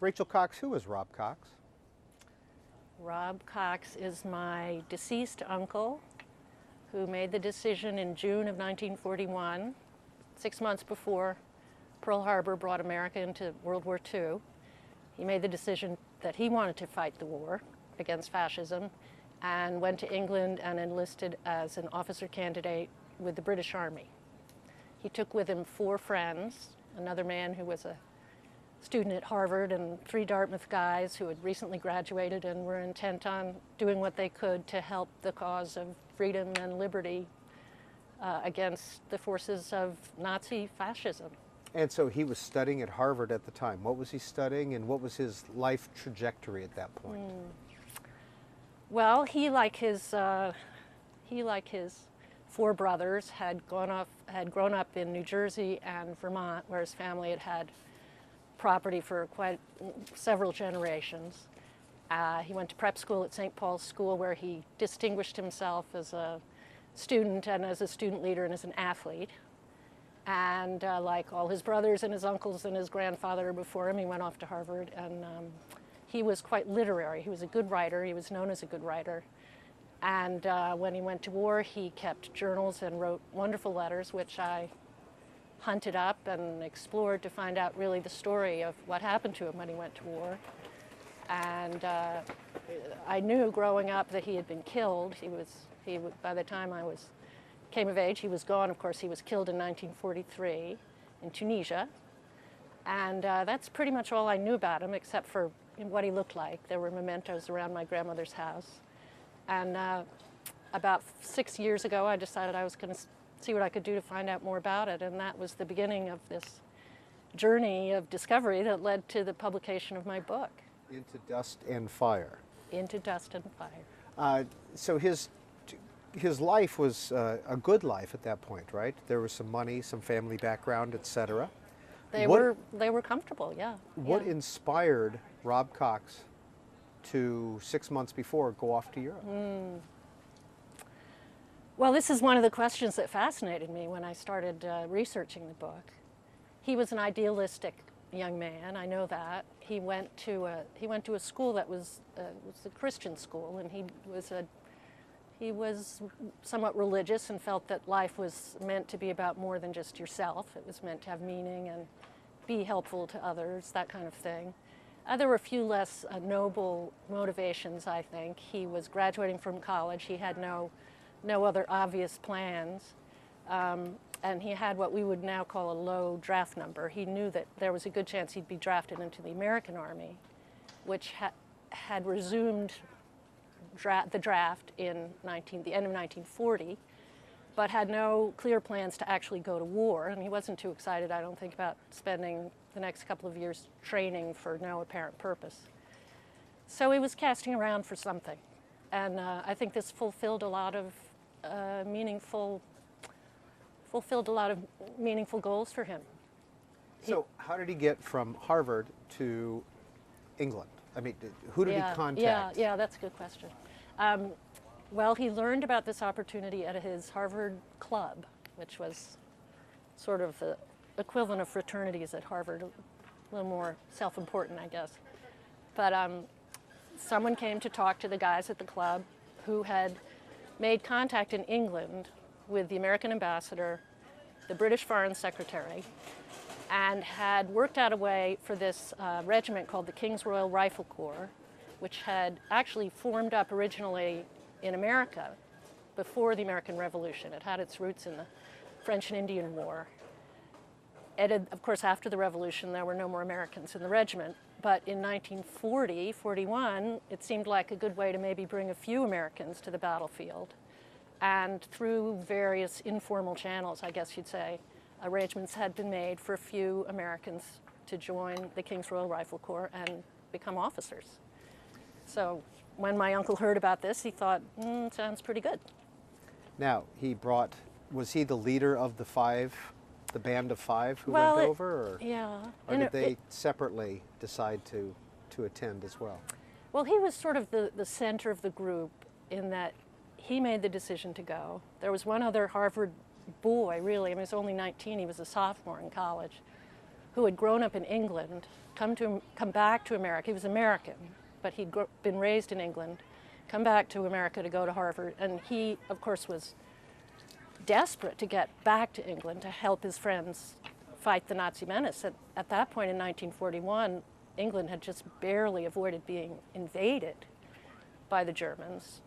Rachel Cox, who is Rob Cox? Rob Cox is my deceased uncle who made the decision in June of 1941, 6 months before Pearl Harbor brought America into World War II. He made the decision that he wanted to fight the war against fascism and went to England and enlisted as an officer candidate with the British Army. He took with him 4 friends, another man who was a student at Harvard and 3 Dartmouth guys who had recently graduated and were intent on doing what they could to help the cause of freedom and liberty against the forces of Nazi fascism. And so he was studying at Harvard at the time. What was he studying and what was his life trajectory at that point? Well, he like his 4 brothers had grown up in New Jersey and Vermont, where his family had had property for quite several generations. He went to prep school at St. Paul's School, where he distinguished himself as a student and as a student leader and as an athlete. And like all his brothers and his uncles and his grandfather before him, he went off to Harvard, and he was quite literary. He was a good writer. He was known as a good writer. And when he went to war, he kept journals and wrote wonderful letters, which I hunted up and explored to find out really the story of what happened to him when he went to war. And I knew growing up that he had been killed. By the time I came of age, he was gone. Of course, he was killed in 1943 in Tunisia. And that's pretty much all I knew about him, except for what he looked like. There were mementos around my grandmother's house. And about 6 years ago, I decided I was going to see what I could do to find out more about it. And that was the beginning of this journey of discovery that led to the publication of my book. Into Dust and Fire. Into Dust and Fire. So his life was a good life at that point, right? There was some money, some family background, etc. They were comfortable, yeah. What inspired Rob Cox to 6 months before go off to Europe? Well, this is one of the questions that fascinated me when I started researching the book. He was an idealistic young man, I know that. He went to a school that was a Christian school, and he was somewhat religious and felt that life was meant to be about more than just yourself. It was meant to have meaning and be helpful to others, that kind of thing. There were a few less noble motivations, I think. He was graduating from college. He had no other obvious plans. And he had what we would now call a low draft number. He knew that there was a good chance he'd be drafted into the American Army, which had resumed the draft in the end of 1940, but had no clear plans to actually go to war. And he wasn't too excited, I don't think, about spending the next couple of years training for no apparent purpose. So he was casting around for something. And I think this fulfilled a lot of meaningful goals for him. So how did he get from Harvard to England? I mean, who did he contact? Yeah, that's a good question. Well, he learned about this opportunity at his Harvard club, which was sort of the equivalent of fraternities at Harvard, a little more self-important, I guess. But someone came to talk to the guys at the club who had made contact in England with the American ambassador, the British Foreign Secretary, and had worked out a way for this regiment called the King's Royal Rifle Corps, which had actually formed up originally in America before the American Revolution. It had its roots in the French and Indian War. Of course, after the Revolution, there were no more Americans in the regiment. But in 1940-41, it seemed like a good way to maybe bring a few Americans to the battlefield. And through various informal channels, I guess you'd say, arrangements had been made for a few Americans to join the King's Royal Rifle Corps and become officers. So when my uncle heard about this, he thought, sounds pretty good. Now, was he the leader of the band of 5 who went over? Or, yeah. Or did they separately decide to attend as well? Well, he was sort of the center of the group in that he made the decision to go. There was one other Harvard boy, really, I mean, he was only 19, he was a sophomore in college, who had grown up in England come back to America. He was American, but he'd been raised in England, come back to America to go to Harvard, and he, of course, was desperate to get back to England to help his friends fight the Nazi menace. At that point in 1941, England had just barely avoided being invaded by the Germans.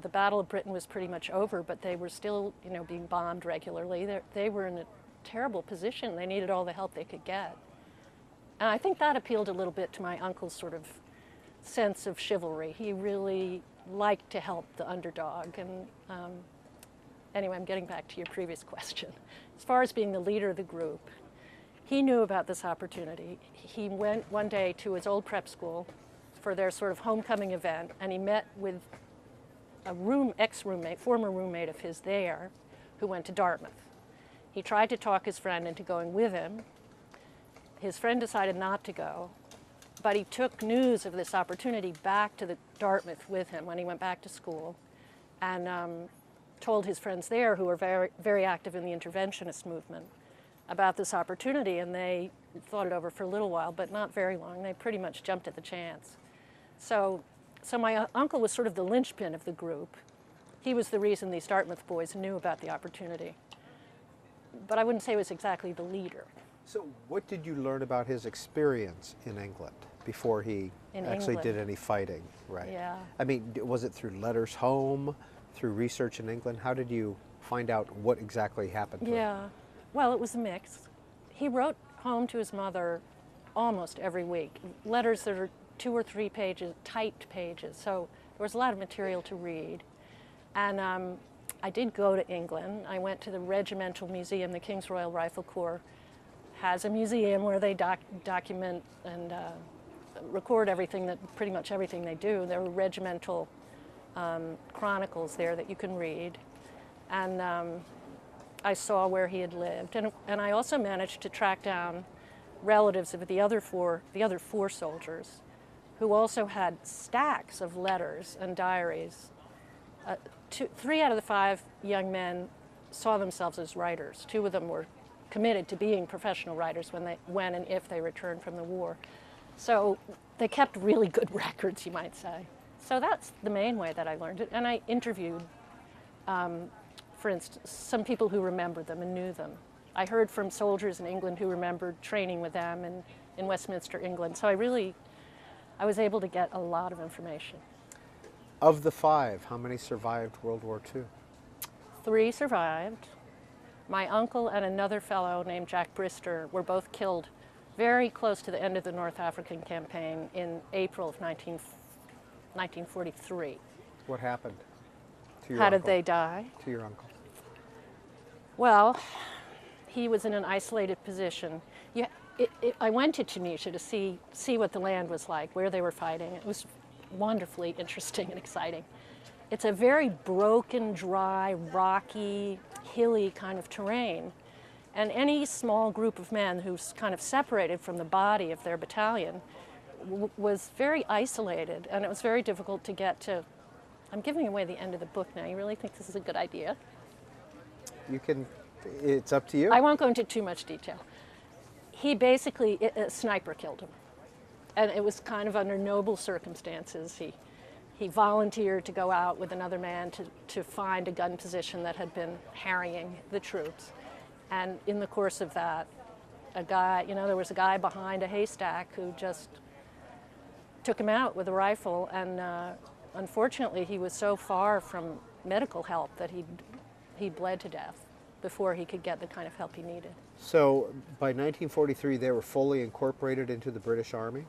The Battle of Britain was pretty much over, but they were still, being bombed regularly. They were in a terrible position. They needed all the help they could get. And I think that appealed a little bit to my uncle's sort of sense of chivalry. He really liked to help the underdog. And anyway, I'm getting back to your previous question. As far as being the leader of the group, he knew about this opportunity. He went one day to his old prep school for their sort of homecoming event, and he met with a former roommate of his there, who went to Dartmouth. He tried to talk his friend into going with him. His friend decided not to go, but he took news of this opportunity back to Dartmouth with him when he went back to school, and told his friends there, who were very, very active in the interventionist movement, about this opportunity, and they thought it over for a little while, but not very long. They pretty much jumped at the chance. So my uncle was sort of the linchpin of the group. He was the reason these Dartmouth boys knew about the opportunity. But I wouldn't say he was exactly the leader. So what did you learn about his experience in England before he actually did any fighting? Right. Yeah. I mean, was it through letters home, through research in England? How did you find out what exactly happened to him? Yeah. Well, it was a mix. He wrote home to his mother almost every week. Letters that are 2 or 3 pages, typed pages. So there was a lot of material to read. And I did go to England. I went to the Regimental Museum. The King's Royal Rifle Corps has a museum where they document and record pretty much everything they do. There were regimental chronicles there that you can read. And I saw where he had lived. And I also managed to track down relatives of the other four soldiers, who also had stacks of letters and diaries. 3 out of the 5 young men saw themselves as writers. 2 of them were committed to being professional writers when and if they returned from the war. So they kept really good records, you might say. So that's the main way that I learned it. And I interviewed, for instance, some people who remembered them and knew them. I heard from soldiers in England who remembered training with them in Westminster, England. So I was able to get a lot of information. Of the 5, how many survived World War II? 3 survived. My uncle and another fellow named Jack Brister were both killed very close to the end of the North African campaign in April of 1943. What happened to your How uncle? did they die? To your uncle? Well, he was in an isolated position. I went to Tunisia to see what the land was like, where they were fighting. It was wonderfully interesting and exciting. It's a very broken, dry, rocky, hilly kind of terrain. And any small group of men who's kind of separated from the body of their battalion was very isolated, and it was very difficult to get to. I'm giving away the end of the book now. You really think this is a good idea? You can, it's up to you. I won't go into too much detail. He basically, a sniper killed him. And it was kind of under noble circumstances. He volunteered to go out with another man to find a gun position that had been harrying the troops. And in the course of that, there was a guy behind a haystack who just took him out with a rifle. And unfortunately, he was so far from medical help that he bled to death before he could get the kind of help he needed. So by 1943, they were fully incorporated into the British Army?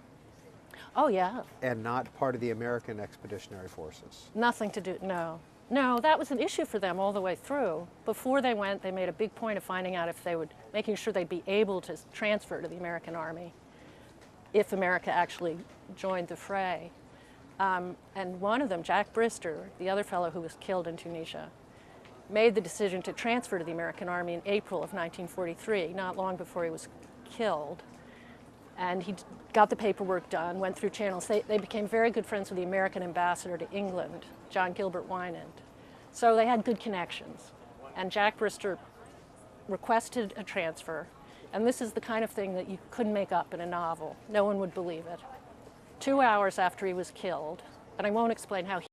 Oh, yeah. And not part of the American Expeditionary Forces? Nothing to do, no. No, that was an issue for them all the way through. Before they went, they made a big point of finding out making sure they'd be able to transfer to the American Army if America actually joined the fray. And one of them, Jack Brister, the other fellow who was killed in Tunisia, made the decision to transfer to the American Army in April of 1943, not long before he was killed. And he got the paperwork done, went through channels. They became very good friends with the American ambassador to England, John Gilbert Wynand. So they had good connections. And Jack Brister requested a transfer. And this is the kind of thing that you couldn't make up in a novel. No one would believe it. 2 hours after he was killed, and I won't explain how